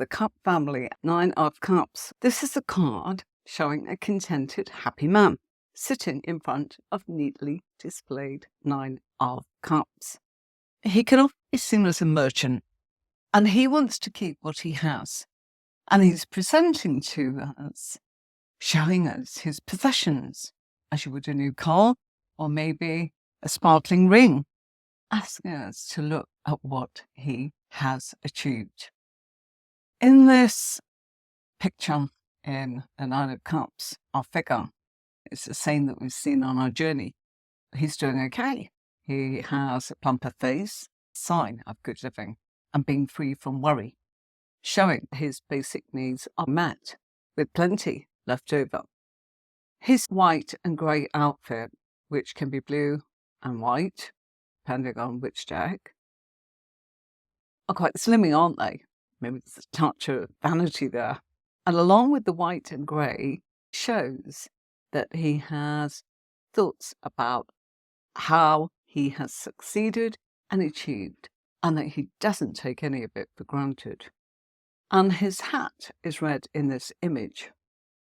the Cup family, 9 of Cups. This is a card showing a contented, happy man sitting in front of neatly displayed 9 of Cups. He can often be seen as a merchant, and he wants to keep what he has. And he's presenting to us, showing us his possessions, as you would a new car, or maybe a sparkling ring, asking us to look at what he has achieved. In this picture, in the 9 of Cups, our figure is the same that we've seen on our journey. He's doing okay. He has a plumper face, sign of good living, and being free from worry, showing his basic needs are met, with plenty left over. His white and grey outfit, which can be blue and white, depending on which deck, are quite slimming, aren't they? Maybe there's a touch of vanity there. And along with the white and grey, shows that he has thoughts about how he has succeeded and achieved, and that he doesn't take any of it for granted. And his hat is red in this image,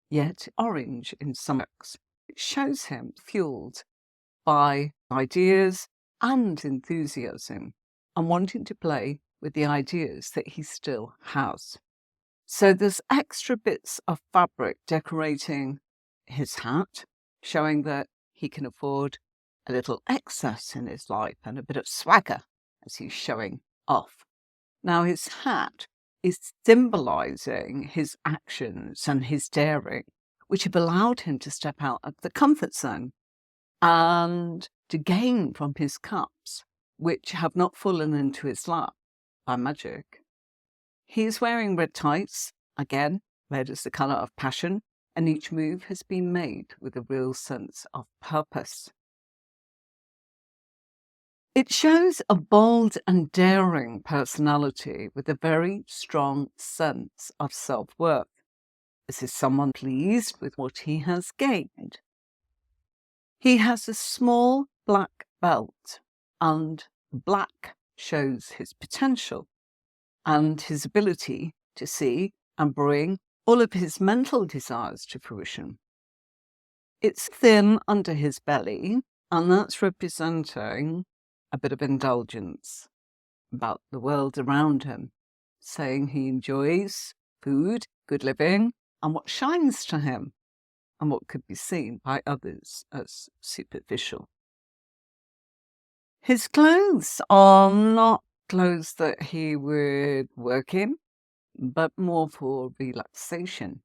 yet orange in some looks. It shows him fueled by ideas and enthusiasm, and wanting to play with the ideas that he still has. So there's extra bits of fabric decorating his hat, showing that he can afford a little excess in his life and a bit of swagger as he's showing off. Now his hat is symbolizing his actions and his daring, which have allowed him to step out of the comfort zone and to gain from his cups, which have not fallen into his lap by magic. He is wearing red tights. Again, red is the colour of passion, and each move has been made with a real sense of purpose. It shows a bold and daring personality with a very strong sense of self-worth. This is someone pleased with what he has gained. He has a small black belt, and black shows his potential and his ability to see and bring all of his mental desires to fruition. It's thin under his belly, and that's representing a bit of indulgence about the world around him, saying he enjoys food, good living, and what shines to him, and what could be seen by others as superficial. His clothes are not clothes that he would work in, but more for relaxation.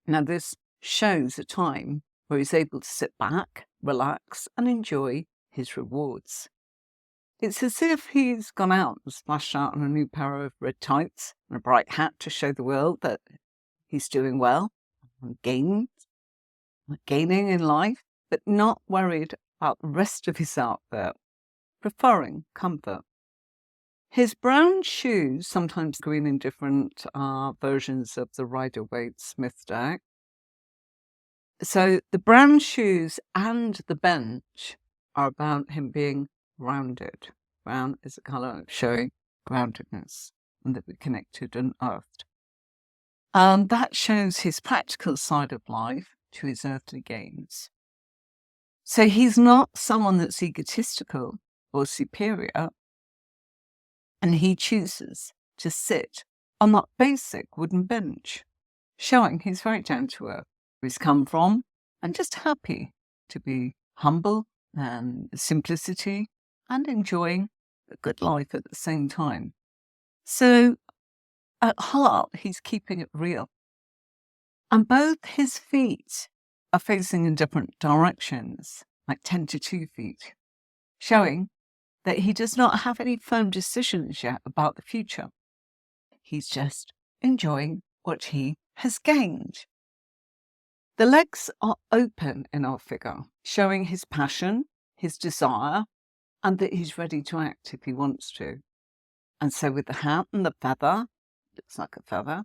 Now this shows a time where he's able to sit back, relax, and enjoy his rewards. It's as if he's gone out and splashed out on a new pair of red tights and a bright hat to show the world that he's doing well and gaining in life, but not worried about the rest of his outfit, preferring comfort. His brown shoes, sometimes green in different versions of the Rider-Waite Smith deck. So the brown shoes and the bench are about him being grounded. Brown is a colour showing groundedness and that we're connected and earthed. And that shows his practical side of life to his earthly gains. So he's not someone that's egotistical or superior, and he chooses to sit on that basic wooden bench, showing he's very down to earth, where he's come from, and just happy to be humble and simplicity and enjoying a good life at the same time. So at heart, he's keeping it real. And both his feet are facing in different directions, like 10 to 2 feet, showing that he does not have any firm decisions yet about the future. He's just enjoying what he has gained. The legs are open in our figure, showing his passion, his desire, and that he's ready to act if he wants to. And so with the hat and the feather, looks like a feather,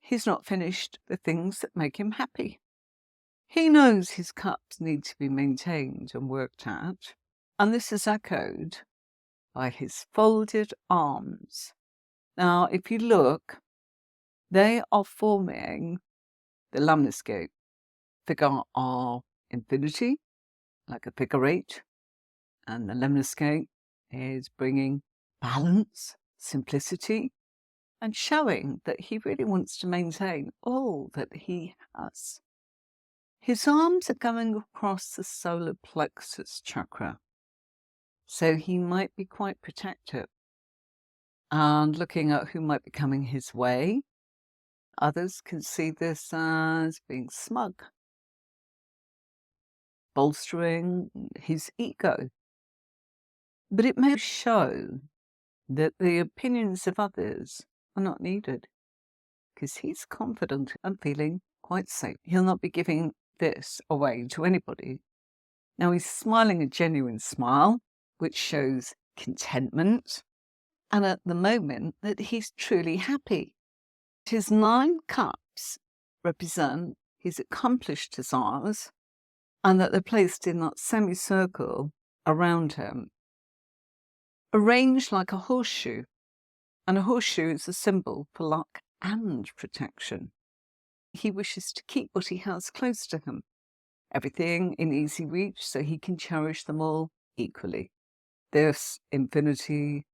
he's not finished the things that make him happy. He knows his cups need to be maintained and worked at, and this is echoed by his folded arms. Now, if you look, they are forming the landscape. Figure of infinity, like a figure 8, and the lemniscate is bringing balance, simplicity, and showing that he really wants to maintain all that he has. His arms are going across the solar plexus chakra, so he might be quite protective and looking at who might be coming his way. Others can see this as being smug, bolstering his ego. But it may show that the opinions of others are not needed, because he's confident and feeling quite safe. He'll not be giving this away to anybody. Now, he's smiling a genuine smile, which shows contentment, and at the moment that he's truly happy. His 9 cups represent his accomplished desires, and that they're placed in that semicircle around him, arranged like a horseshoe. And a horseshoe is a symbol for luck and protection. He wishes to keep what he has close to him, everything in easy reach, so he can cherish them all equally. This infinity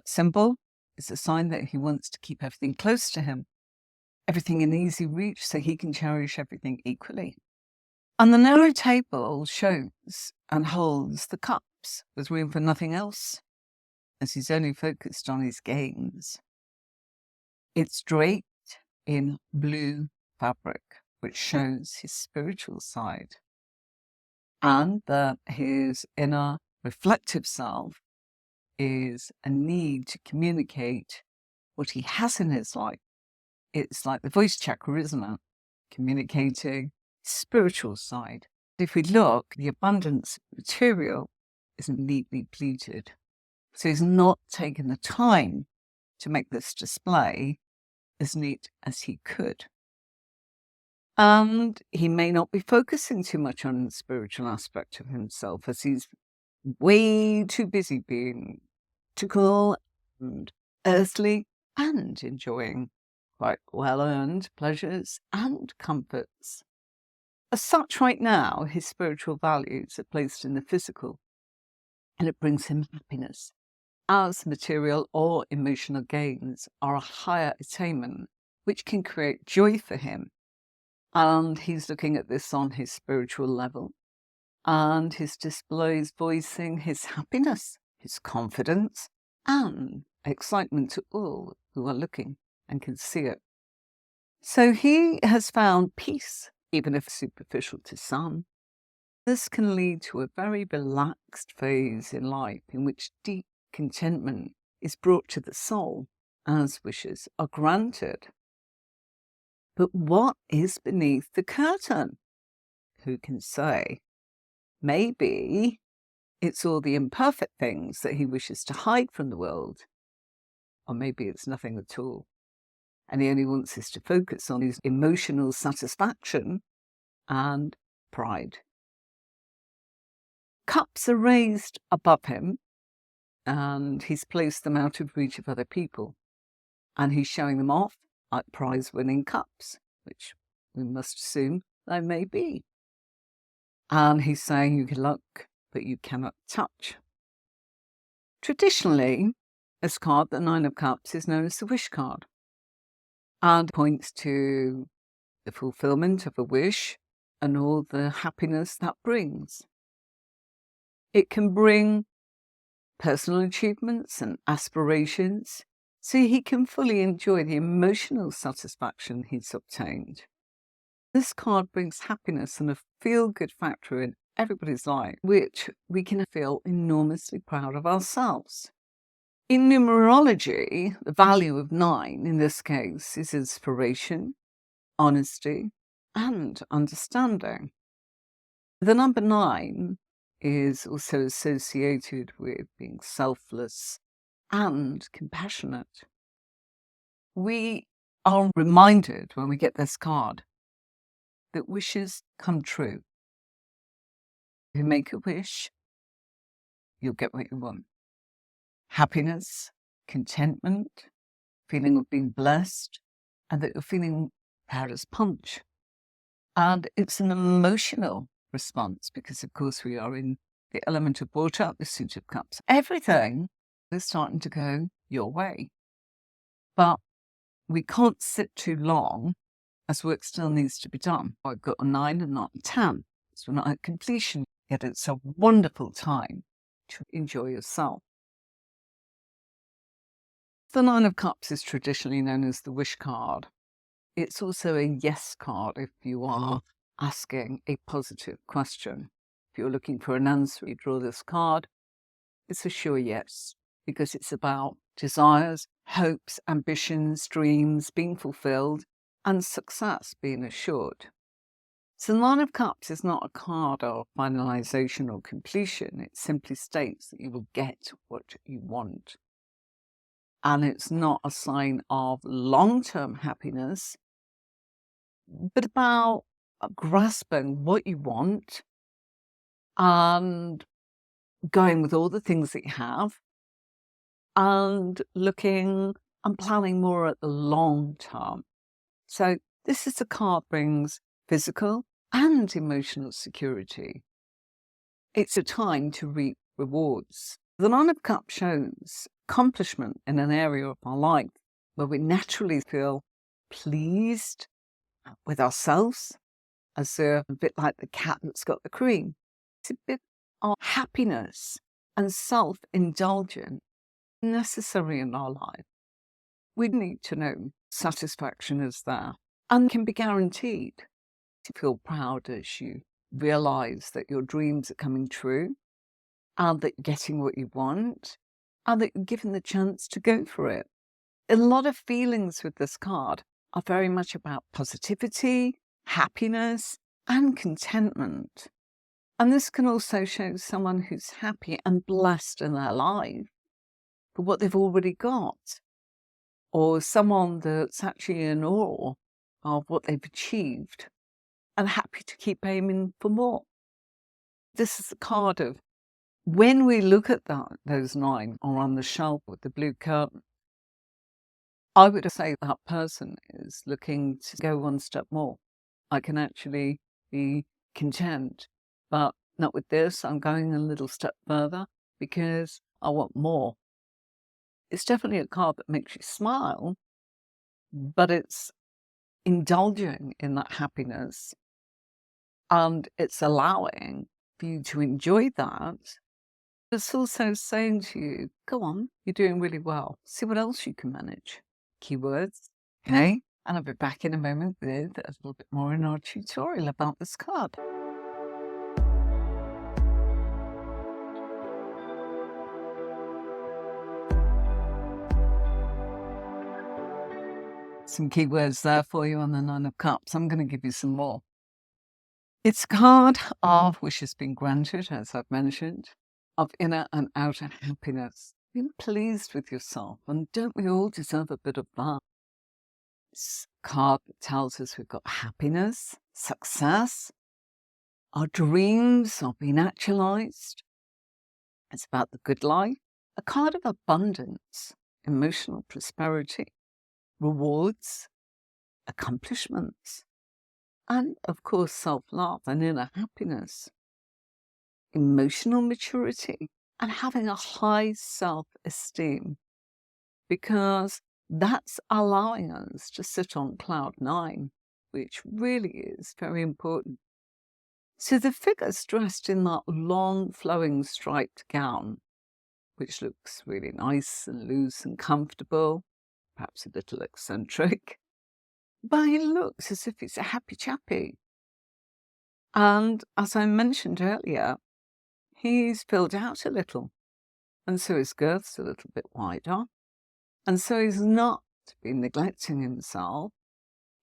symbol is a sign that he wants to keep everything close to him, everything in easy reach, so he can cherish everything equally. And the narrow table shows and holds the cups with room for nothing else, as he's only focused on his gains. It's draped in blue fabric, which shows his spiritual side, and that his inner reflective self is a need to communicate what he has in his life. It's like the voice chakra, isn't it? Communicating spiritual side. If we look, the abundance of material is neatly pleated. So he's not taken the time to make this display as neat as he could. And he may not be focusing too much on the spiritual aspect of himself, as he's way too busy being practical and earthly and enjoying quite well-earned pleasures and comforts. As such, right now, his spiritual values are placed in the physical, and it brings him happiness, as material or emotional gains are a higher attainment, which can create joy for him. And he's looking at this on his spiritual level, and his displays voicing his happiness, his confidence, and excitement to all who are looking and can see it. So he has found peace, even if superficial to some. This can lead to a very relaxed phase in life in which deep contentment is brought to the soul as wishes are granted. But what is beneath the curtain? Who can say? Maybe it's all the imperfect things that he wishes to hide from the world. Or maybe it's nothing at all, and he only wants us to focus on his emotional satisfaction and pride. Cups are raised above him, and he's placed them out of reach of other people. And he's showing them off like prize-winning cups, which we must assume they may be. And he's saying you can look, but you cannot touch. Traditionally, this card, the 9 of Cups, is known as the wish card, and points to the fulfillment of a wish and all the happiness that brings. It can bring personal achievements and aspirations, so he can fully enjoy the emotional satisfaction he's obtained. This card brings happiness and a feel-good factor in everybody's life, which we can feel enormously proud of ourselves. In numerology, the value of 9 in this case is inspiration, honesty, and understanding. The number 9 is also associated with being selfless and compassionate. We are reminded when we get this card that wishes come true. If you make a wish, you'll get what you want. Happiness, contentment, feeling of being blessed, and that you're feeling proud as punch. And it's an emotional response because, of course, we are in the element of water, the Suit of Cups. Everything is starting to go your way. But we can't sit too long as work still needs to be done. I've got a 9 and not a 10. So we're not at completion, yet it's a wonderful time to enjoy yourself. The 9 of Cups is traditionally known as the wish card. It's also a yes card if you are asking a positive question. If you're looking for an answer, you draw this card. It's a sure yes, because it's about desires, hopes, ambitions, dreams being fulfilled, and success being assured. So the 9 of Cups is not a card of finalization or completion. It simply states that you will get what you want. And it's not a sign of long-term happiness, but about grasping what you want and going with all the things that you have and looking and planning more at the long term. So this is a card that brings physical and emotional security. It's a time to reap rewards. The 9 of Cups shows accomplishment in an area of our life where we naturally feel pleased with ourselves, as a bit like the cat that's got the cream. It's a bit of happiness and self-indulgence necessary in our life. We need to know satisfaction is there and can be guaranteed. To feel proud as you realize that your dreams are coming true and that you're getting what you want and that you're given the chance to go for it. A lot of feelings with this card are very much about positivity, happiness, and contentment. And this can also show someone who's happy and blessed in their life for what they've already got, or someone that's actually in awe of what they've achieved and happy to keep aiming for more. This is the card of when we look at those 9 are on the shelf with the blue curtain, I would say that person is looking to go one step more. I can actually be content, but not with this. I'm going a little step further because I want more. It's definitely a card that makes you smile, but it's indulging in that happiness and it's allowing for you to enjoy that. It's also saying to you, go on, you're doing really well. See what else you can manage. Keywords, okay? And I'll be back in a moment with a little bit more in our tutorial about this card. Some keywords there for you on the 9 of Cups. I'm going to give you some more. It's a card of wishes being granted, as I've mentioned, of inner and outer happiness. Being pleased with yourself, and don't we all deserve a bit of that? It's a card that tells us we've got happiness, success, our dreams are being actualized. It's about the good life, a card of abundance, emotional prosperity, rewards, accomplishments, and of course self-love and inner happiness, emotional maturity, and having a high self-esteem, because that's allowing us to sit on cloud 9, which really is very important. So the figure's dressed in that long flowing striped gown, which looks really nice and loose and comfortable, perhaps a little eccentric, but it looks as if it's a happy chappy. And as I mentioned earlier, he's filled out a little, and so his girth's a little bit wider, and so he's not been neglecting himself.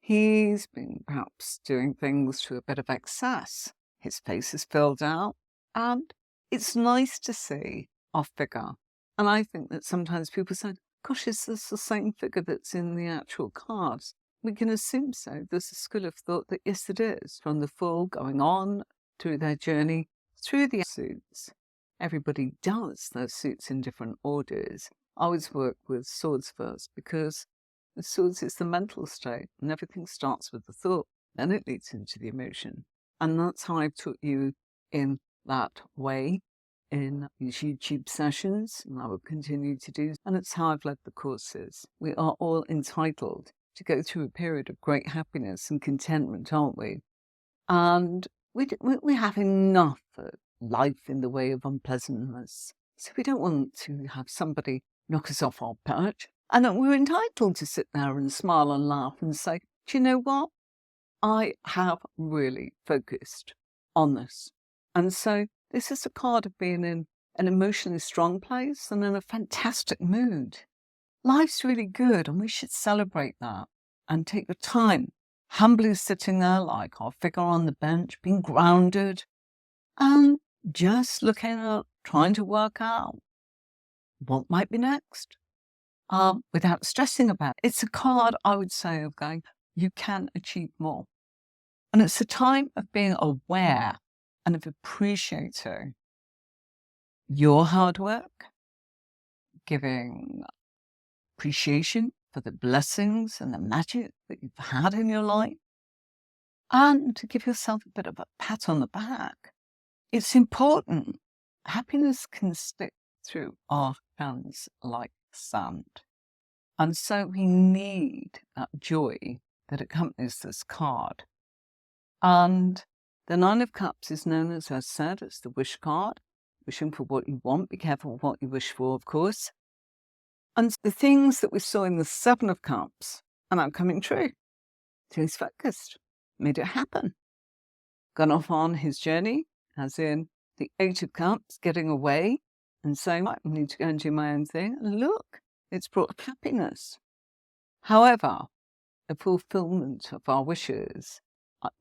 He's been perhaps doing things to a bit of excess. His face is filled out, and it's nice to see our figure. And I think that sometimes people say, gosh, is this the same figure that's in the actual cards? We can assume so. There's a school of thought that yes, it is, from the Fool going on through their journey through the suits. Everybody does those suits in different orders. I always work with swords first because The Swords is the mental state, and everything starts with the thought, then it leads into the emotion. And that's how I've taught you in that way in these YouTube sessions, and I will continue to do, and it's how I've led the courses. We are all entitled to go through a period of great happiness and contentment, aren't we? And we have enough life in the way of unpleasantness. So we don't want to have somebody knock us off our perch. And we're entitled to sit there and smile and laugh and say, do you know what? I have really focused on this. And so this is a card of being in an emotionally strong place and in a fantastic mood. Life's really good, and we should celebrate that and take the time, humbly sitting there like our figure on the bench, being grounded, and just looking at, trying to work out what might be next, without stressing about it. It's a card, I would say, of going, you can achieve more. And it's a time of being aware and of appreciating your hard work, giving appreciation for the blessings and the magic that you've had in your life, and to give yourself a bit of a pat on the back. It's important. Happiness can stick through our hands like sand. And so we need that joy that accompanies this card. And the Nine of Cups is known, as I said, as the wish card. Wishing for what you want. Be careful what you wish for, of course. And the things that we saw in the Seven of Cups are now coming true. So he's focused, made it happen. Gone off on his journey, as in the Eight of Cups, getting away and saying, I need to go and do my own thing. And look, it's brought happiness. However, the fulfillment of our wishes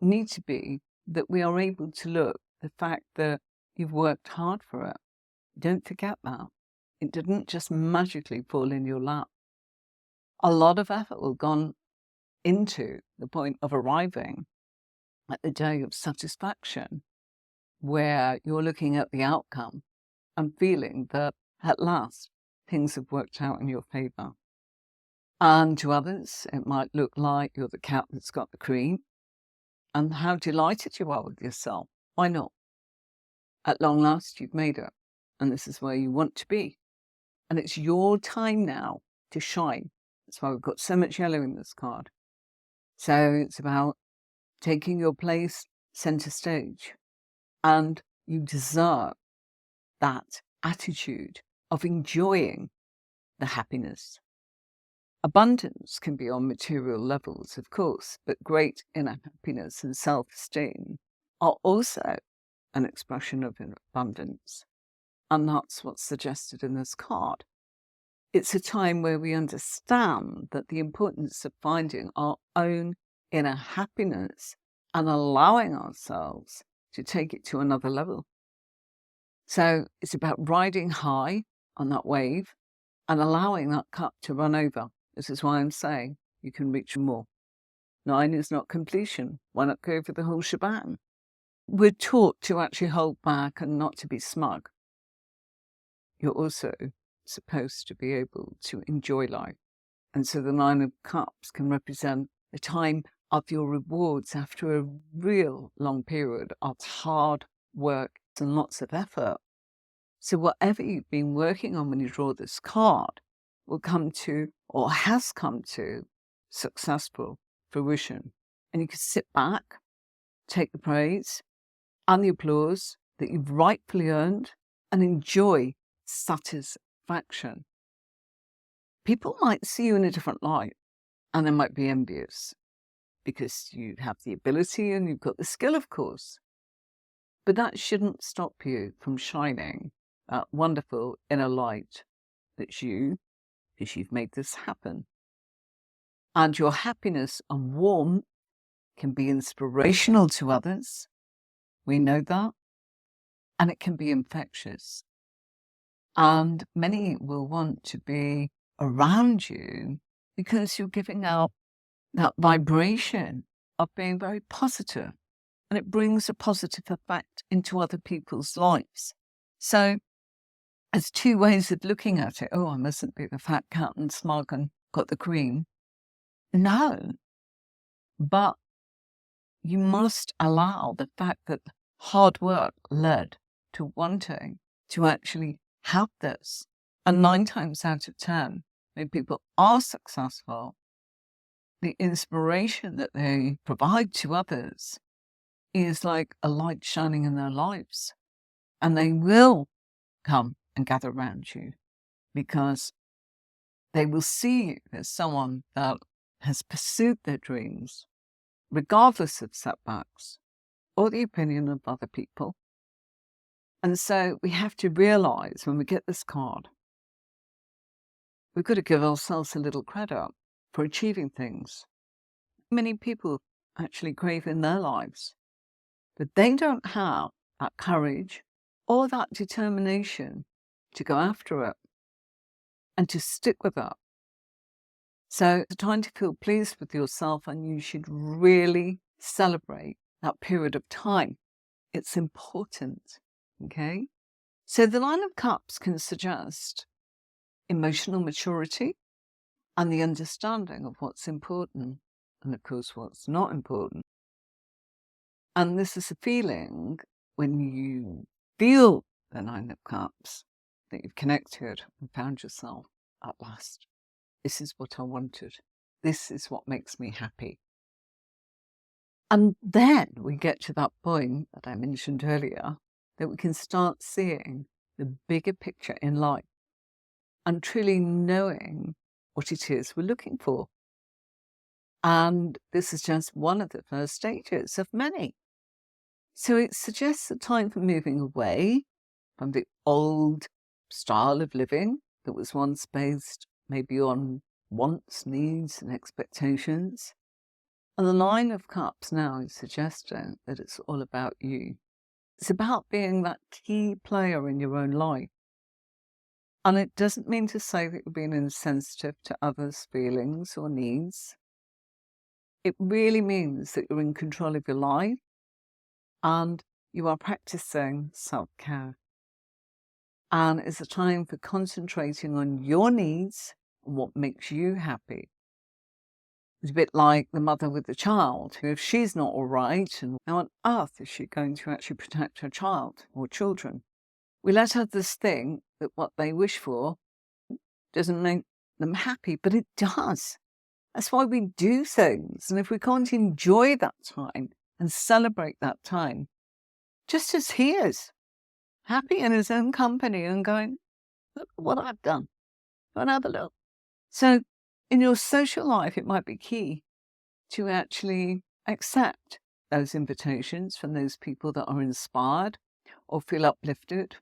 need to be that we are able to look the fact that you've worked hard for it. Don't forget that. It didn't just magically fall in your lap. A lot of effort will gone into the point of arriving at the day of satisfaction, where you're looking at the outcome and feeling that at last things have worked out in your favor. And to others, it might look like you're the cat that's got the cream, and how delighted you are with yourself. Why not? At long last, you've made it, and this is where you want to be. And it's your time now to shine. That's why we've got so much yellow in this card. So it's about taking your place center stage. And you deserve that attitude of enjoying the happiness. Abundance can be on material levels, of course, but great inner happiness and self-esteem are also an expression of abundance. And that's what's suggested in this card. It's a time where we understand that the importance of finding our own inner happiness and allowing ourselves to take it to another level. So it's about riding high on that wave and allowing that cup to run over. This is why I'm saying you can reach more. 9 is not completion. Why not go for the whole shebang? We're taught to actually hold back and not to be smug. You're also supposed to be able to enjoy life. And so the 9 of Cups can represent the time of your rewards after a real long period of hard work and lots of effort. So whatever you've been working on when you draw this card will come to, or has come to, successful fruition. And you can sit back, take the praise and the applause that you've rightfully earned, and enjoy satisfaction. People might see you in a different light, and they might be envious because you have the ability and you've got the skill, of course. But that shouldn't stop you from shining that wonderful inner light that's you, because you've made this happen. And your happiness and warmth can be inspirational to others. We know that. And it can be infectious. And many will want to be around you because you're giving out that vibration of being very positive. And it brings a positive effect into other people's lives. So there's two ways of looking at it. Oh, I mustn't be the fat cat and smug and got the cream. No, but you must allow the fact that hard work led to wanting to actually have this. And 9 times out of 10, when people are successful, the inspiration that they provide to others is like a light shining in their lives. And they will come and gather around you because they will see you as someone that has pursued their dreams, regardless of setbacks or the opinion of other people. And so we have to realize when we get this card, we've got to give ourselves a little credit for achieving things. Many people actually crave in their lives, but they don't have that courage or that determination to go after it and to stick with it. So it's time to feel pleased with yourself, and you should really celebrate that period of time. It's important, okay? So the Nine of Cups can suggest emotional maturity and the understanding of what's important and, of course, what's not important. And this is a feeling when you feel the Nine of Cups that you've connected and found yourself at last. This is what I wanted. This is what makes me happy. And then we get to that point that I mentioned earlier, that we can start seeing the bigger picture in life and truly knowing what it is we're looking for. And this is just one of the first stages of many. So it suggests a time for moving away from the old style of living that was once based maybe on wants, needs, and expectations. And the Nine of Cups now is suggesting that it's all about you. It's about being that key player in your own life. And it doesn't mean to say that you're being insensitive to others' feelings or needs. It really means that you're in control of your life and you are practicing self-care. And it's a time for concentrating on your needs and what makes you happy. It's a bit like the mother with the child, who if she's not all right, and how on earth is she going to actually protect her child or children? We let others think that what they wish for doesn't make them happy, but it does. That's why we do things. And if we can't enjoy that time and celebrate that time, just as he is, happy in his own company and going, look what I've done. Go and have a look. So in your social life, it might be key to actually accept those invitations from those people that are inspired or feel uplifted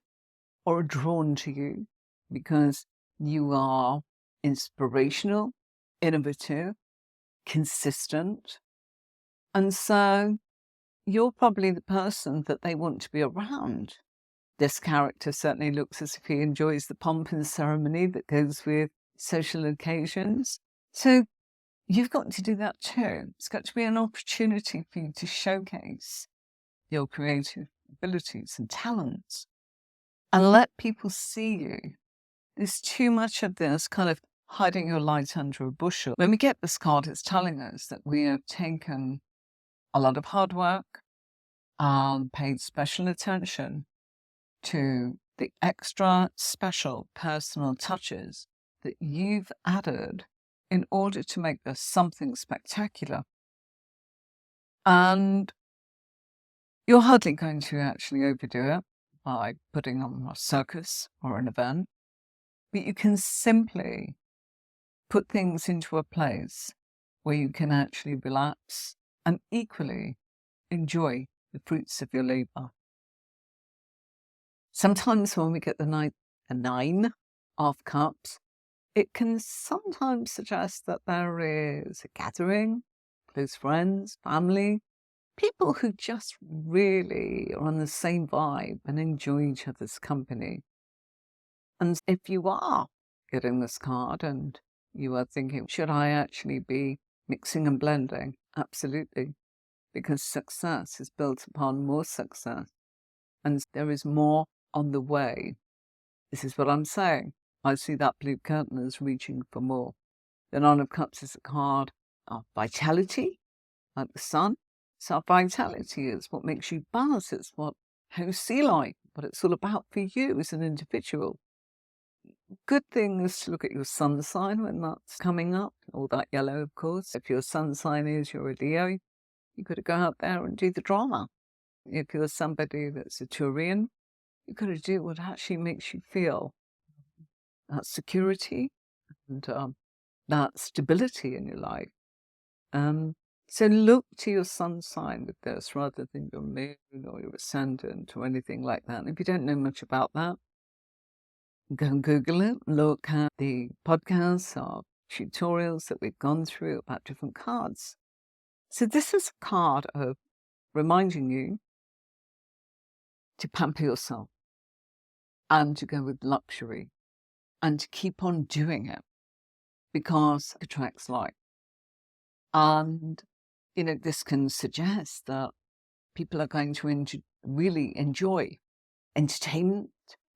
or are drawn to you because you are inspirational, innovative, consistent. And so you're probably the person that they want to be around. This character certainly looks as if he enjoys the pomp and ceremony that goes with social occasions. So you've got to do that too. It's got to be an opportunity for you to showcase your creative abilities and talents and let people see you. There's too much of this kind of hiding your light under a bushel. When we get this card, it's telling us that we have taken a lot of hard work and paid special attention to the extra special personal touches that you've added in order to make this something spectacular. And you're hardly going to actually overdo it by putting on a circus or an event, but you can simply put things into a place where you can actually relax and equally enjoy the fruits of your labor. Sometimes when we get the Nine of Cups, it can sometimes suggest that there is a gathering, close friends, family, people who just really are on the same vibe and enjoy each other's company. And if you are getting this card and you are thinking, should I actually be mixing and blending? Absolutely. Because success is built upon more success. And there is more on the way. This is what I'm saying. I see that blue curtain as reaching for more. The Nine of Cups is a card our vitality, like the sun. So our vitality is what makes you buzz. It's how you see life, what it's all about for you as an individual. Good thing is to look at your sun sign when that's coming up, all that yellow, of course. If your sun sign is you're a Leo, you've got to go out there and do the drama. If you're somebody that's a Taurian, you've got to do what actually makes you feel that security and that stability in your life. So look to your sun sign with this rather than your moon or your ascendant or anything like that. And if you don't know much about that, go and Google it, look at the podcasts or tutorials that we've gone through about different cards. So this is a card of reminding you to pamper yourself and to go with luxury and to keep on doing it because it attracts light. And, this can suggest that people are going to really enjoy entertainment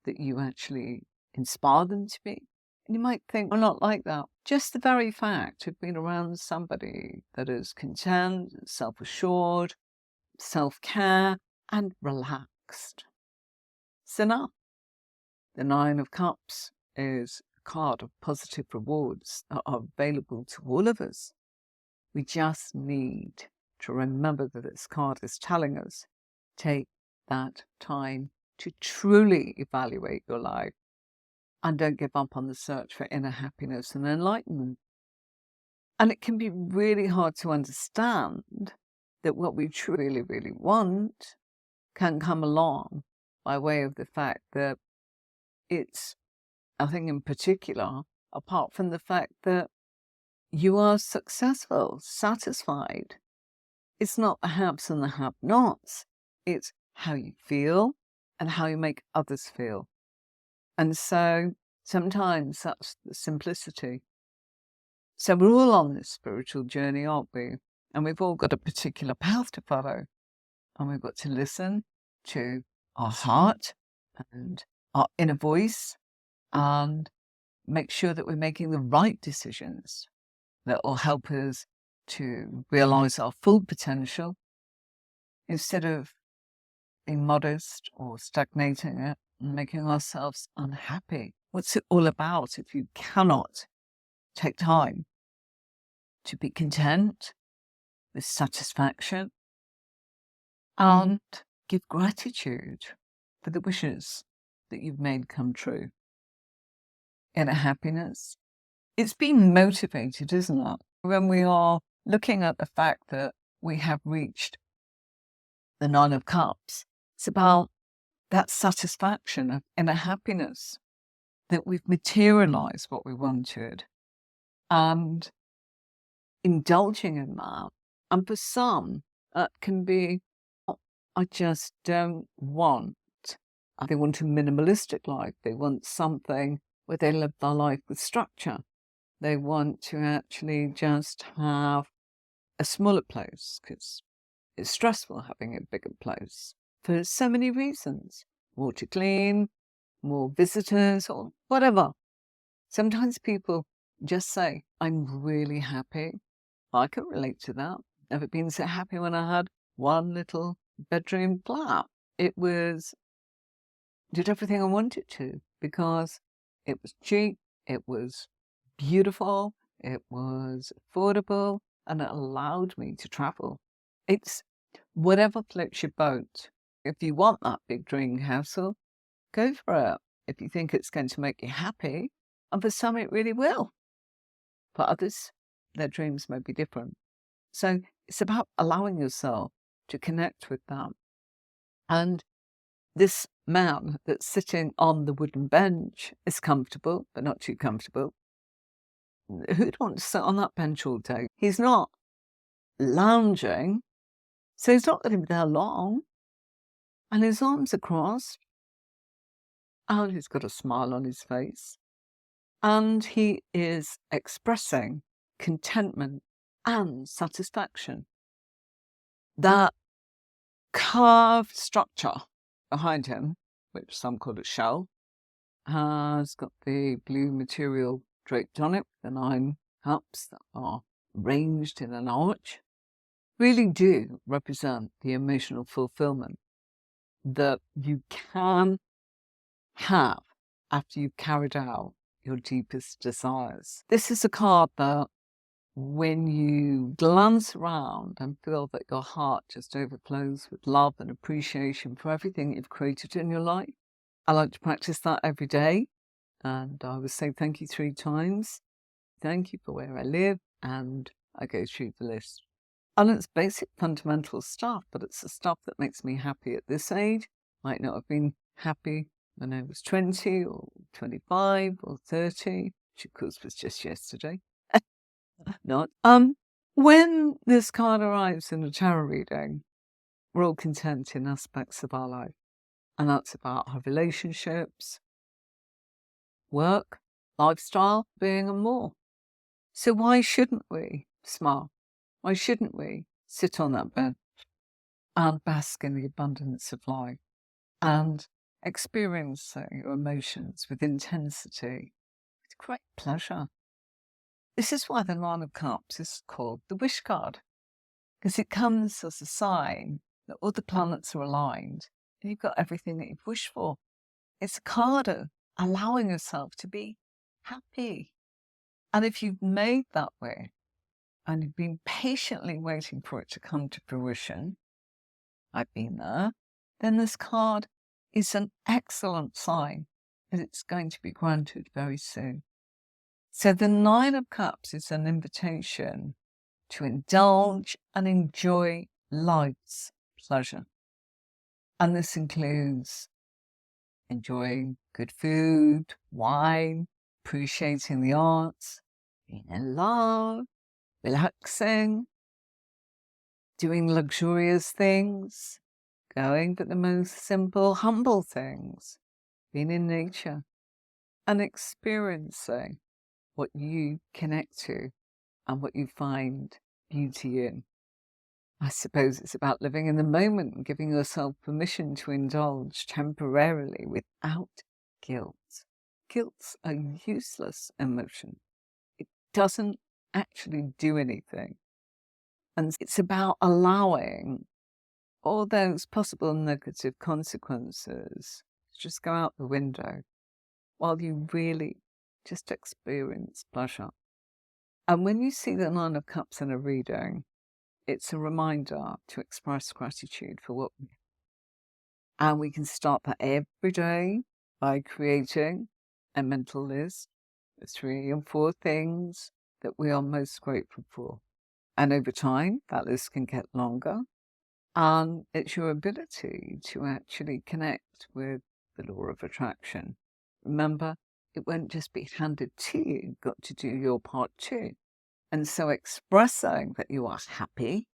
that you actually inspire them to be. And you might think, well, not like that. Just the very fact of being around somebody that is content, self-assured, self-care, and relaxed. So now, the Nine of Cups is a card of positive rewards that are available to all of us. We just need to remember that this card is telling us, take that time to truly evaluate your life and don't give up on the search for inner happiness and enlightenment. And it can be really hard to understand that what we truly, really want can come along by way of the fact that it's nothing in particular, apart from the fact that you are successful, satisfied. It's not the haves and the have-nots. It's how you feel and how you make others feel. And so sometimes that's the simplicity. So we're all on this spiritual journey, aren't we? And we've all got a particular path to follow. And we've got to listen to our heart and our inner voice and make sure that we're making the right decisions that will help us to realize our full potential instead of being modest or stagnating it and making ourselves unhappy. What's it all about if you cannot take time to be content with satisfaction and give gratitude for the wishes that you've made come true? Inner happiness. It's being motivated, isn't it? When we are looking at the fact that we have reached the Nine of Cups, it's about that satisfaction of inner happiness, that we've materialized what we wanted and indulging in that. And for some, that can be, I just don't want. They want a minimalistic life. They want something where they live their life with structure. They want to actually just have a smaller place because it's stressful having a bigger place for so many reasons. More to clean, more visitors, or whatever. Sometimes people just say, I'm really happy. I can relate to that. Never been so happy when I had one little bedroom flat. It did everything I wanted to because it was cheap, it was beautiful, it was affordable, and it allowed me to travel. It's whatever floats your boat. If you want that big dream castle, go for it. If you think it's going to make you happy, and for some it really will. For others, their dreams may be different. So it's about allowing yourself to connect with them. And this man that's sitting on the wooden bench is comfortable, but not too comfortable. Who'd want to sit on that bench all day? He's not lounging, so he's not going to be there long. And his arms are crossed, and he's got a smile on his face. And he is expressing contentment and satisfaction. That carved structure behind him, which some call a shell, has got the blue material draped on it, the 9 cups that are ranged in an arch, really do represent the emotional fulfillment that you can have after you've carried out your deepest desires. This is a card that when you glance around and feel that your heart just overflows with love and appreciation for everything you've created in your life. I like to practice that every day, and I would say thank you 3 times. Thank you for where I live, and I go through the list. And it's basic fundamental stuff, but it's the stuff that makes me happy at this age. Might not have been happy when I was 20 or 25 or 30, which of course was just yesterday. Not. When this card arrives in a tarot reading, we're all content in aspects of our life. And that's about our relationships, work, lifestyle, being, and more. So why shouldn't we smile? Why shouldn't we sit on that bed and bask in the abundance of life and experience your emotions with intensity, with great pleasure? This is why the Nine of Cups is called the wish card, because it comes as a sign that all the planets are aligned and you've got everything that you've wished for. It's a card of allowing yourself to be happy. And if you've made that wish and you've been patiently waiting for it to come to fruition, I've been there, then this card is an excellent sign that it's going to be granted very soon. So the Nine of Cups is an invitation to indulge and enjoy life's pleasure. And this includes enjoying good food, wine, appreciating the arts, being in love, relaxing, doing luxurious things, going for the most simple, humble things, being in nature, and experiencing what you connect to and what you find beauty in. I suppose it's about living in the moment and giving yourself permission to indulge temporarily without guilt. Guilt's a useless emotion. It doesn't actually do anything. And it's about allowing all those possible negative consequences to just go out the window while you really just experience pleasure. And when you see the Nine of Cups in a reading, it's a reminder to express gratitude for what we have. And we can start that every day by creating a mental list of 3 or 4 things that we are most grateful for. And over time, that list can get longer. And it's your ability to actually connect with the law of attraction. Remember, it won't just be handed to you. You've got to do your part too. And so expressing that you are happy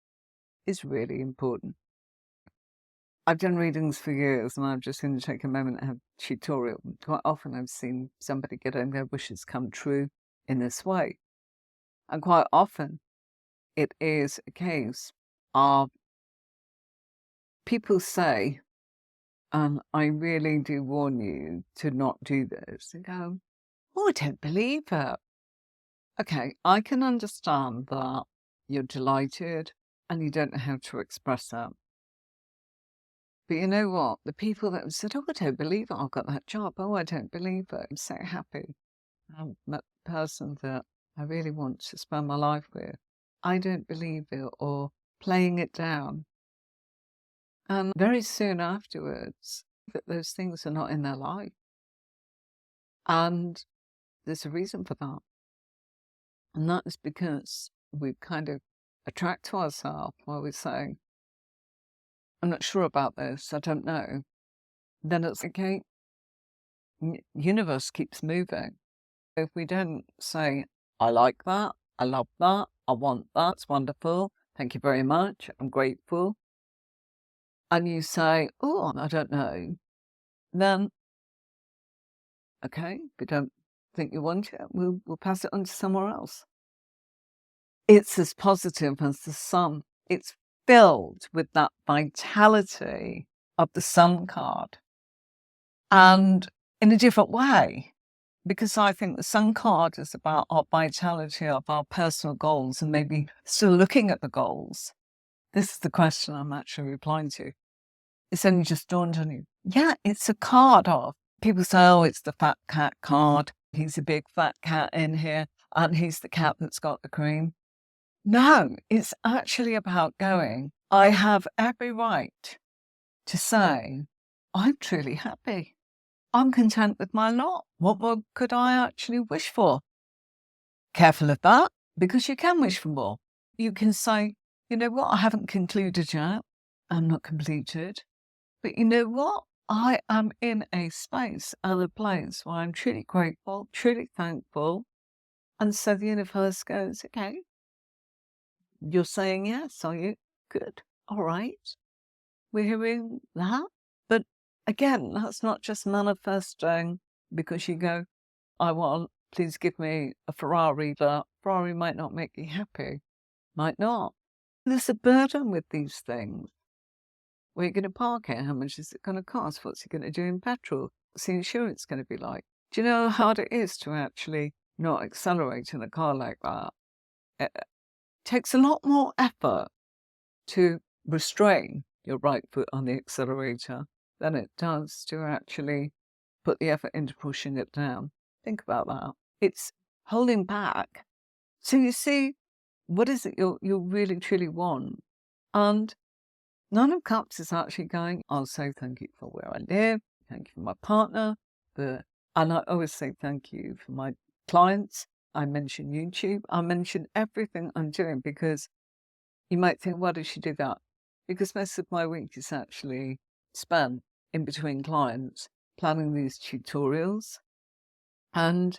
is really important. I've done readings for years, and I'm just going to take a moment and have a tutorial. Quite often I've seen somebody getting their wishes come true in this way. And quite often it is a case of people say, I really do warn you to not do this. They go, oh, I don't believe it. Okay, I can understand that you're delighted and you don't know how to express that. But you know what? The people that have said, oh, I don't believe it, I've got that job. Oh, I don't believe it. I'm so happy. I've met the person that I really want to spend my life with. I don't believe it, or playing it down. And very soon afterwards, that those things are not in their life. And there's a reason for that. And that is because we kind of attract to ourselves while we're saying, I'm not sure about this, I don't know. Then it's okay, universe keeps moving. If we don't say, I like that, I love that, I want that, it's wonderful, thank you very much, I'm grateful, and you say, oh, I don't know, then, okay, if we don't think you want it, we'll pass it on to somewhere else. It's as positive as the sun. It's filled with that vitality of the sun card. And in a different way, because I think the Sun card is about our vitality of our personal goals, and maybe still looking at the goals. This is the question I'm actually replying to. It's only just dawned on you. Yeah, it's a card of. People say, oh, it's the fat cat card. He's a big fat cat in here, and he's the cat that's got the cream. No, it's actually about going, I have every right to say, I'm truly happy. I'm content with my lot. What more could I actually wish for? Careful of that, because you can wish for more. You can say, you know what, I haven't concluded yet. I'm not completed. But you know what? I am in a space and a place where I'm truly grateful, truly thankful. And so the universe goes, okay, you're saying yes, are you? Good. All right. We're hearing that. But again, that's not just manifesting because you go, I want, please give me a Ferrari. The Ferrari might not make you happy. Might not. There's a burden with these things. Where are you going to park it? How much is it going to cost? What's it going to do in petrol? What's the insurance going to be like? Do you know how hard it is to actually not accelerate in a car like that? It takes a lot more effort to restrain your right foot on the accelerator than it does to actually put the effort into pushing it down. Think about that. It's holding back. So you see, what is it you really truly want? And Nine of Cups is actually going, I'll say thank you for where I live, thank you for my partner, and I always say thank you for my clients. I mention YouTube, I mention everything I'm doing, because you might think, why does she do that? Because most of my week is actually spent in between clients planning these tutorials and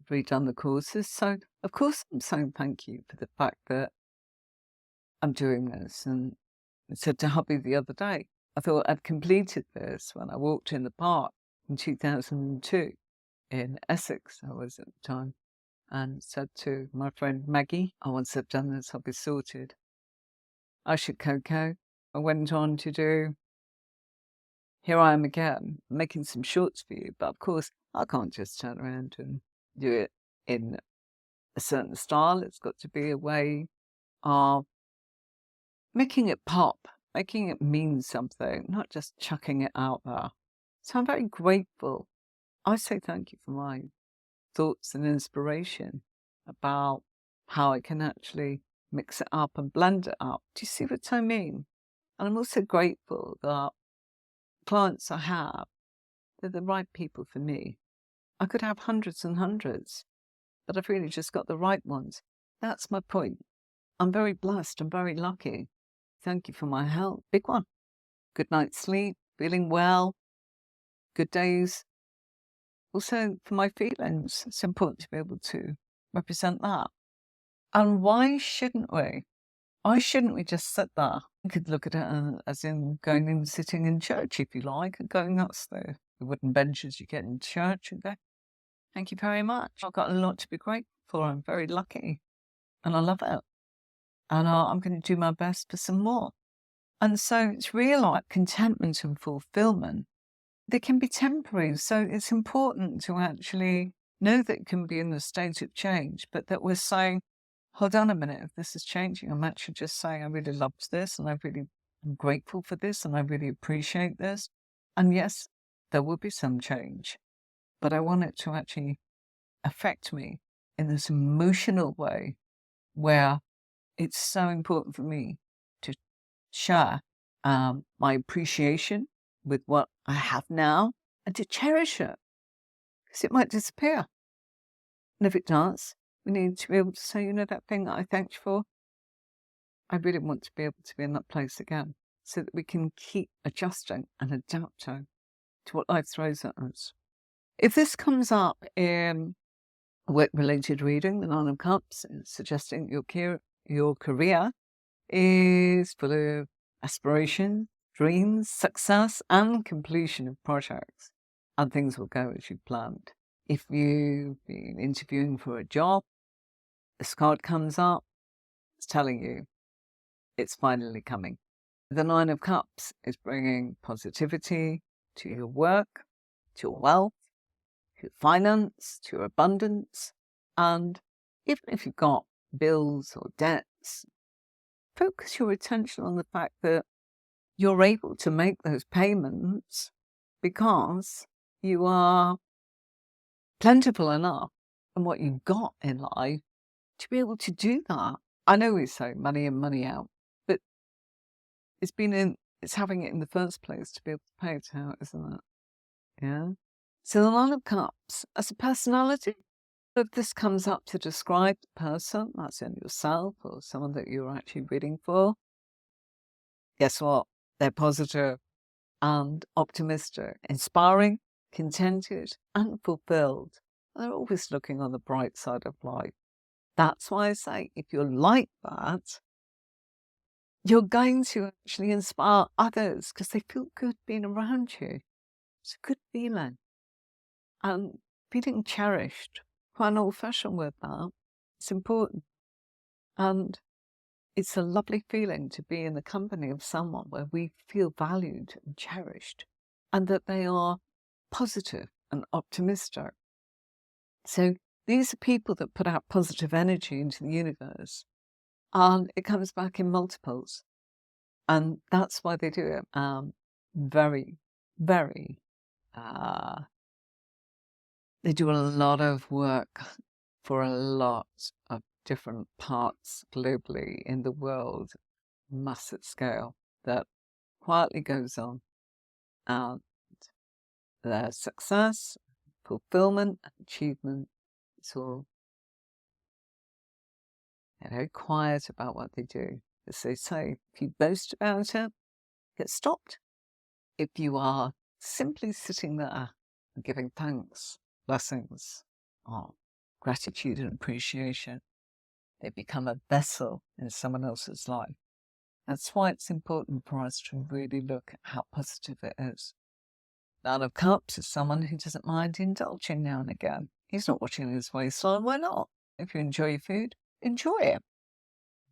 redone the courses. So of course I'm saying thank you for the fact that I'm doing this. And I said to hubby the other day, I thought I'd completed this when I walked in the park in 2002 in Essex, I was at the time, and said to my friend Maggie, once I've done this, I'll be sorted. I should Coco. I went on to do, here I am again, making some shorts for you. But of course, I can't just turn around and do it in a certain style. It's got to be a way of making it pop, making it mean something, not just chucking it out there. So I'm very grateful. I say thank you for my thoughts and inspiration about how I can actually mix it up and blend it up. Do you see what I mean? And I'm also grateful that clients I have, they're the right people for me. I could have hundreds and hundreds, but I've really just got the right ones. That's my point. I'm very blessed. I'm very lucky. Thank you for my health. Big one. Good night's sleep, feeling well, good days. Also, for my feelings, it's important to be able to represent that. And why shouldn't we? Why shouldn't we just sit there? You could look at it as in going and sitting in church, if you like, and going, that's the wooden benches you get in church, and go, thank you very much. I've got a lot to be grateful for. I'm very lucky and I love it. And I'm going to do my best for some more. And so it's real like contentment and fulfillment. They can be temporary. So it's important to actually know that it can be in the state of change, but that we're saying, hold on a minute, if this is changing, I'm actually just saying I really loved this and I'm grateful for this and I really appreciate this. And yes, there will be some change, but I want it to actually affect me in this emotional way where it's so important for me to share my appreciation with what I have now and to cherish it, because it might disappear. And if it does, we need to be able to say, you know, that thing that I thanked you for, I really want to be able to be in that place again, so that we can keep adjusting and adapting to what life throws at us. If this comes up in a work-related reading, the Nine of Cups is suggesting your career is full of aspiration, dreams, success, and completion of projects, and things will go as you planned. If you've been interviewing for a job, this card comes up, it's telling you it's finally coming. The Nine of Cups is bringing positivity to your work, to your wealth, to your finance, to your abundance. And even if you've got bills or debts, focus your attention on the fact that you're able to make those payments because you are plentiful enough in what you've got in life to be able to do that. I know we say money in, money out, but it's having it in the first place to be able to pay it out, isn't it? Yeah. So the Nine of Cups, as a personality, if this comes up to describe the person, that's in yourself or someone that you're actually reading for, guess what? They're positive and optimistic, inspiring, contented, and fulfilled. They're always looking on the bright side of life. That's why I say, if you're like that, you're going to actually inspire others because they feel good being around you. It's a good feeling. And feeling cherished, quite an old-fashioned word now, it's important. And it's a lovely feeling to be in the company of someone where we feel valued and cherished, and that they are positive and optimistic. So these are people that put out positive energy into the universe, and it comes back in multiples. And that's why they do it. Very, very, they do a lot of work for a lot of different parts globally in the world, massive scale, that quietly goes on. And their success, fulfillment, and achievement, it's all very quiet about what they do. As they say, if you boast about it, get stopped. If you are simply sitting there and giving thanks, blessings, or gratitude and appreciation, they become a vessel in someone else's life. That's why it's important for us to really look at how positive it is. Nine of Cups is someone who doesn't mind indulging now and again. He's not watching his waistline. Why not? If you enjoy your food, enjoy it.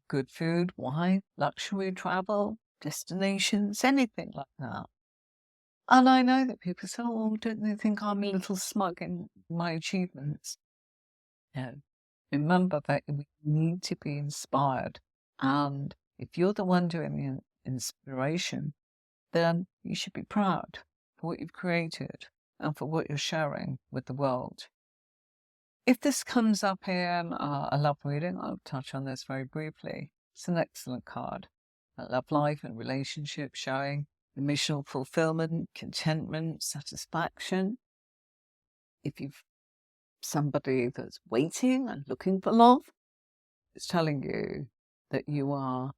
Good food, wine, luxury travel, destinations, anything like that. And I know that people say, oh, don't they think I'm a little smug in my achievements? No. Remember that we need to be inspired. And if you're the one doing the inspiration, then you should be proud for what you've created and for what you're sharing with the world. If this comes up in a love reading, I'll touch on this very briefly. It's an excellent card. Love life and relationship showing emotional fulfillment, contentment, satisfaction. If you've somebody that's waiting and looking for love, it's telling you that you are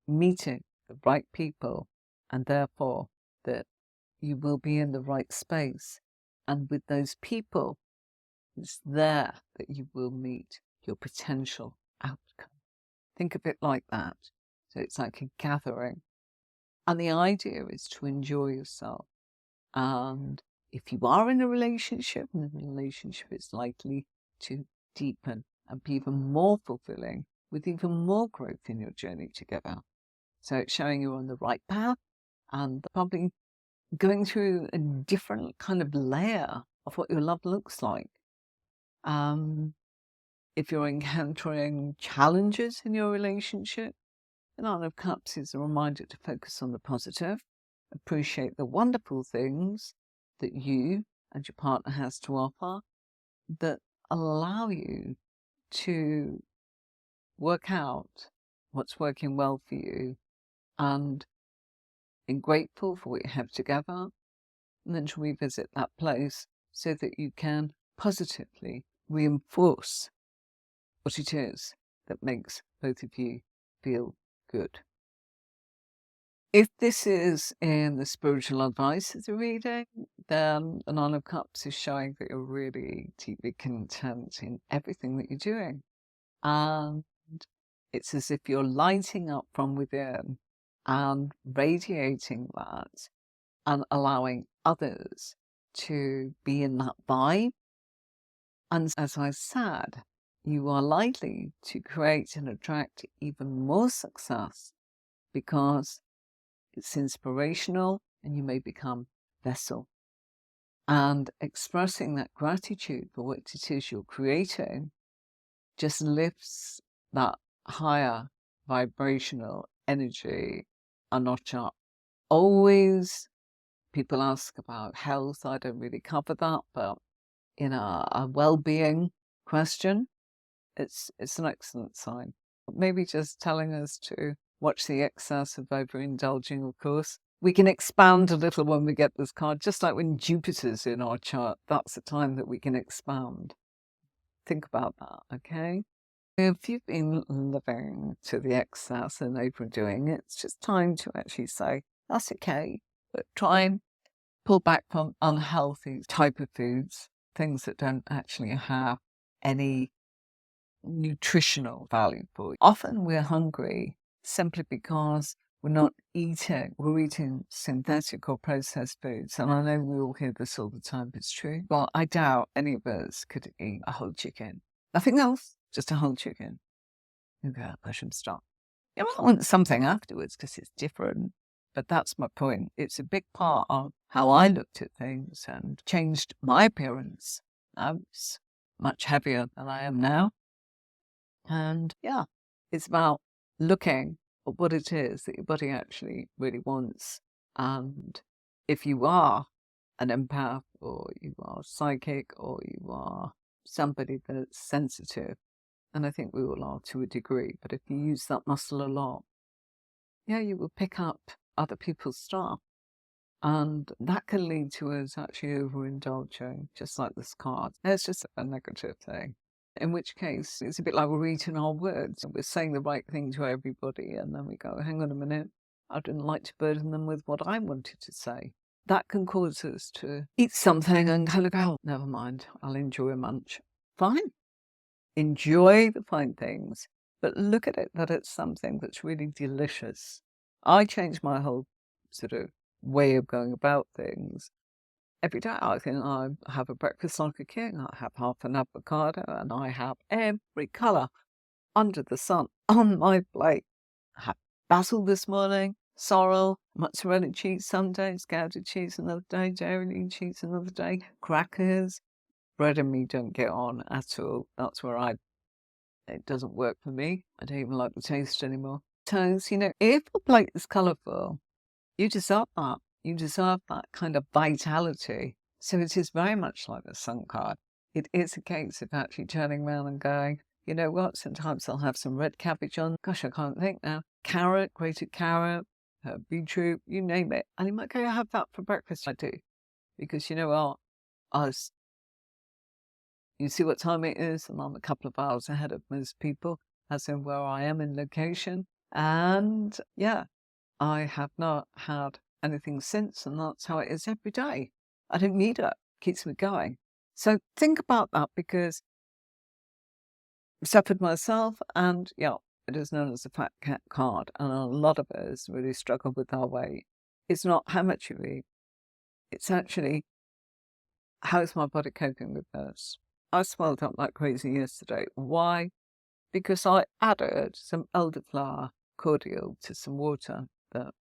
meeting the right people and therefore that you will be in the right space. And with those people, it's there that you will meet your potential outcome. Think of it like that. So it's like a gathering. And the idea is to enjoy yourself. And if you are in a relationship, the relationship is likely to deepen and be even more fulfilling with even more growth in your journey together. So it's showing you're on the right path and probably going through a different kind of layer of what your love looks like. If you're encountering challenges in your relationship, the Nine of Cups is a reminder to focus on the positive, appreciate the wonderful things that you and your partner has to offer that allow you to work out what's working well for you and be grateful for what you have together, and then to revisit that place so that you can positively reinforce what it is that makes both of you feel good. If this is in the spiritual advice of the reading, then the Nine of Cups is showing that you're really deeply content in everything that you're doing. And it's as if you're lighting up from within and radiating that and allowing others to be in that vibe. And as I said, you are likely to create and attract even more success because it's inspirational and you may become a vessel. And expressing that gratitude for what it is you're creating just lifts that higher vibrational energy a notch up. Always people ask about health. I don't really cover that, but in a well-being question, it's an excellent sign. Maybe just telling us to watch the excess of overindulging, of course. We can expand a little when we get this card, just like when Jupiter's in our chart. That's the time that we can expand. Think about that, okay? If you've been living to the excess and overdoing it, it's just time to actually say, that's okay, but try and pull back from unhealthy type of foods, things that don't actually have any nutritional value for you. Often we're hungry simply because we're eating synthetic or processed foods. And I know we all hear this all the time, but it's true. But I doubt any of us could eat a whole chicken. Nothing else, just a whole chicken. Okay, I should stop. You might want something afterwards because it's different. But that's my point. It's a big part of how I looked at things and changed my appearance. I was much heavier than I am now. And yeah, it's about looking at what it is that your body actually really wants. And if you are an empath, or you are psychic, or you are somebody that's sensitive, and I think we all are to a degree, but if you use that muscle a lot, yeah, you will pick up other people's stuff. And that can lead to us actually overindulging, just like this card. It's just a negative thing. In which case, it's a bit like we're eating our words and we're saying the right thing to everybody. And then we go, hang on a minute, I didn't like to burden them with what I wanted to say. That can cause us to eat something and kind of go, oh, never mind, I'll enjoy a munch. Fine. Enjoy the fine things, but look at it that it's something that's really delicious. I changed my whole sort of way of going about things. Every day I think I have a breakfast like a king. I have half an avocado and I have every colour under the sun on my plate. I had basil this morning, sorrel, mozzarella cheese some days, Gouda cheese another day, dairy cheese another day, crackers. Bread and meat don't get on at all. That's where it doesn't work for me. I don't even like the taste anymore. Toast, if a plate is colourful, you deserve that. You deserve that kind of vitality. So it is very much like the sun card. It is a case of actually turning around and going, you know what, sometimes I'll have some red cabbage on. Gosh, I can't think now. Carrot, grated carrot, beetroot, you name it. And you might go, I have that for breakfast. I do. Because you know what? You see what time it is, and I'm a couple of hours ahead of most people, as in where I am in location. And yeah, I have not had anything since, and that's how it is every day. I don't need it. Keeps me going. So think about that, because I've suffered myself, and yeah, it is known as the fat cat card, and a lot of us really struggle with our weight. It's not how much you eat. It's actually, how is my body coping with this? I swelled up like crazy yesterday. Why? Because I added some elderflower cordial to some water that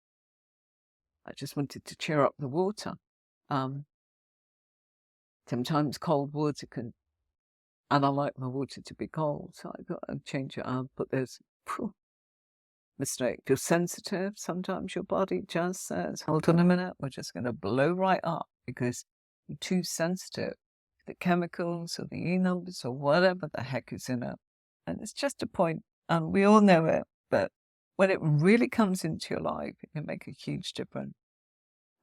I just wanted to cheer up the water. Sometimes cold water can, and I like my water to be cold, so I thought I'd change it up. But there's mistake. If you're sensitive, sometimes your body just says, hold on a minute, we're just going to blow right up because you're too sensitive. The chemicals or the E numbers or whatever the heck is in it. And it's just a point, and we all know it, but when it really comes into your life, it can make a huge difference.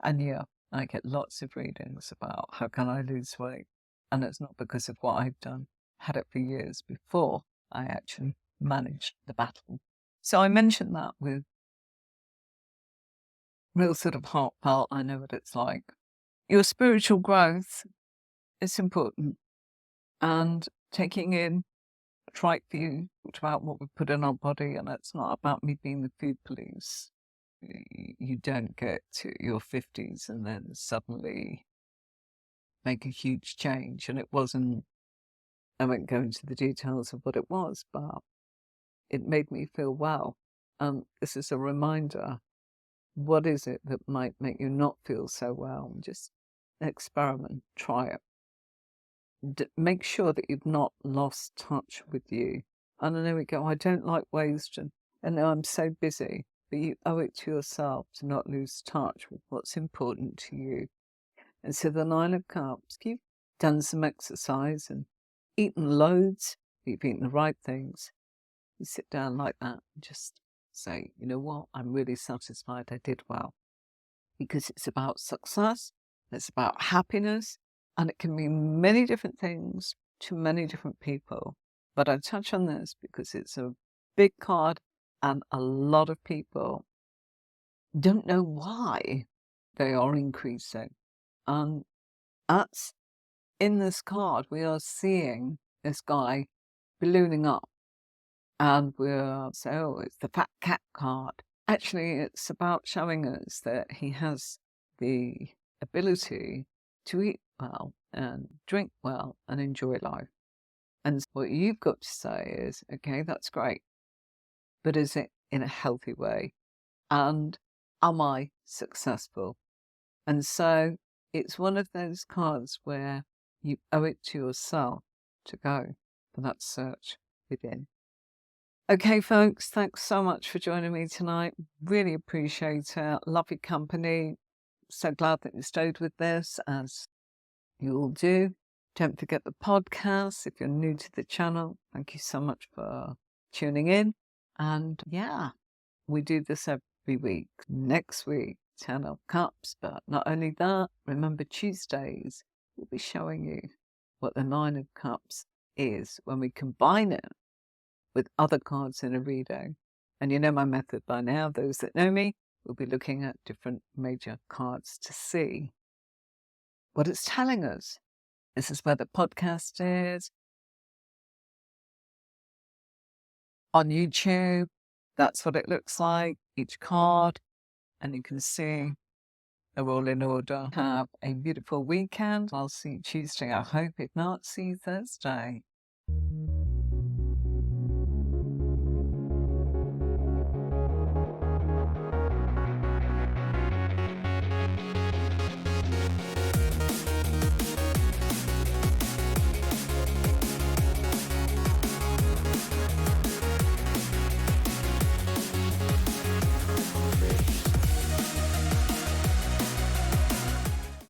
And yeah, I get lots of readings about how can I lose weight. And it's not because of what I've done. I had it for years before I actually managed the battle. So I mentioned that with real sort of heartfelt, I know what it's like. Your spiritual growth is important. And taking in what's right for you, talked about what we put in our body, and it's not about me being the food police. You don't get to your 50s and then suddenly make a huge change. And it wasn't, I won't go into the details of what it was, but it made me feel well. This is a reminder, what is it that might make you not feel so well? Just experiment. Try it. Make sure that you've not lost touch with you. And then there we go. I don't like wasting, and I'm so busy. But you owe it to yourself to not lose touch with what's important to you. And so the Nine of Cups, you've done some exercise and eaten loads, you've eaten the right things. You sit down like that and just say, you know what, I'm really satisfied I did well. Because it's about success, it's about happiness, and it can mean many different things to many different people. But I touch on this because it's a big card and a lot of people don't know why they are increasing. And that's in this card, we are seeing this guy ballooning up. And we're so it's the fat cat card. Actually, it's about showing us that he has the ability to eat well and drink well and enjoy life. And what you've got to say is, okay, that's great, but is it in a healthy way? And am I successful? And so it's one of those cards where you owe it to yourself to go for that search within. Okay, folks, thanks so much for joining me tonight. Really appreciate it. Love your company. So glad that you stayed with this, as you all do. Don't forget the podcast if you're new to the channel. Thank you so much for tuning in. And yeah, we do this every week. Next week, 10 of Cups. But not only that, remember Tuesdays, we'll be showing you what the 9 of Cups is when we combine it with other cards in a reading. And you know my method by now. Those that know me will be looking at different major cards to see what it's telling us. This is where the podcast is. On YouTube, that's what it looks like, each card. And you can see they're all in order. Have a beautiful weekend. I'll see you Tuesday, I hope. If not, see you Thursday.